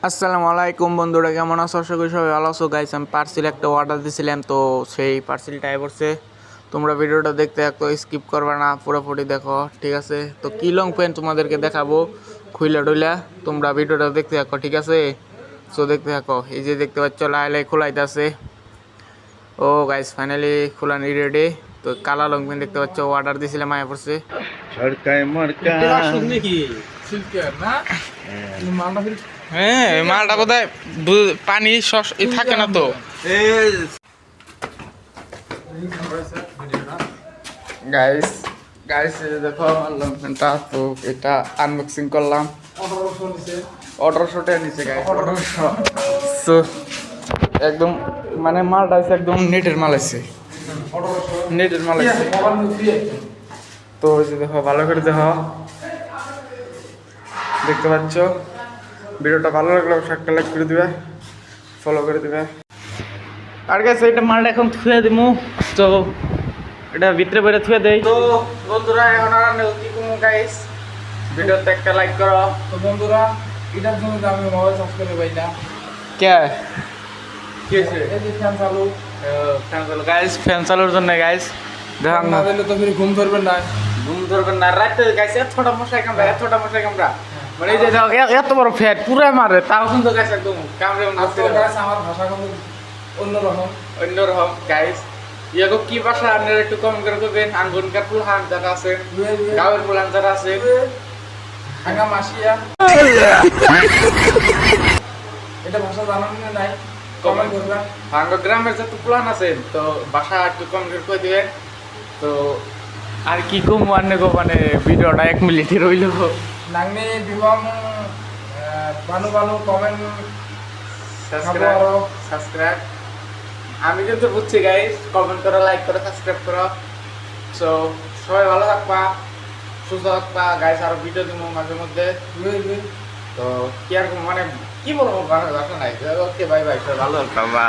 আসসালামু আলাইকুম বন্ধুরা, কেমন আছো? আশা করি সবাই ভালো আছো। গাইস, আমি পার্সেল একটা অর্ডার দিয়েছিলাম, তো সেই পার্সেলটা পড়ছে। তোমরা ভিডিওটা দেখতে একটু স্কিপ করবে না, পুরোপুরি দেখো, ঠিক আছে? তো কি লং প্যান্ট তোমাদেরকে দেখাবো খুইলা টইলা, তোমরা ভিডিওটা দেখতে থাকো, ঠিক আছে? সো দেখতে থাকো। এই যে দেখতে পাচ্ছ লাই খোলাইতেছে। ও গাইস, ফাইনালি খোলানি রেডি। তো কালা লং প্যান্ট দেখতে পাচ্ছ, অর্ডার দিয়েছিলাম, পড়ছে। সরকায় মরকা হ্যাঁ, মালটা বোধহয় পানি থাকে না তো। গাইস গাইস দেখো লংপেন্টটা, তো এটা আনবক্সিং করলাম। 1800 টাকা নিচে গাইস, 1800। একদম মানে মালটা আছে একদম নেটের মাল আছে, নেটের মাল আছে। তো ওই যে দেখো, ভালো করে দেখো, দেখতে পাচ্ছ। ভিডিওটা ভালো লাগলে একটা লাইক করে দিবে, ফলো করে দিবে। আর গেছে এটা মালটা এখন থুয়ে দিমু, তো এটা ভিতরে বেড়ে থুয়ে দেই। তো বন্ধুরা, এখন আর কি করবো গাইস, ভিডিওতে একটা লাইক করো। তো বন্ধুরা, এটার জন্য তো আমি মোবাইল চার্জ করে পাইলাম। কে কি হয়েছে? এই যে ফ্যান চালু, ফ্যান চালু গাইস, ফ্যান চালুর জন্য গাইস দেখান না না, দিলে তো ফির ঘুম ধরবেন না। ঘুম ধরবেন না রাতে গাইস। এতটা মশাই কামড়া, এতটা মশাই কামড়া, মানে এই যে দেখো, এত বড় ফ্যাট পুরো মারে, তাও কিন্তু গাইস একদম কামড়ে আজকে গাইস আমার ভাষা কিন্তু অন্যরকম। অন্যরকম গাইস। ইয়াগো কি ভাষা আপনারা একটু কমেন্ট করে বলবেন। আঙ্গুনকার ফুলহান যারা আছে, গাঁয়ের ফুলহান যারা আছে, হাঙ্গা মাসিয়া, এটা ভাষা জানান না নাই, কমেন্ট করবেন। ভাঙ্গ গ্রামের যত ফুলহান আছে, তো ভাষা একটু কমেন্ট করে দিবেন। তো আর কি কম আনে গো, মানে ভিডিওটা 1 মিনিটই রইল। নাংনি বিবম বানু বানু কমেন্ট সাবস্ক্রাইব আমি কিন্তু বুঝছি গাইস, কমেন্ট করো, লাইক করো, সাবস্ক্রাইব করো। সো সবাই ভালো থাকবা, সুস্থ থাকবা গাইস। আরো ভিডিও দিব মাঝে মধ্যে। তো কি আর মানে কি বলবো, ভাষা নাই। ওকে, বাই বাই, সবাই ভালো থাকবা।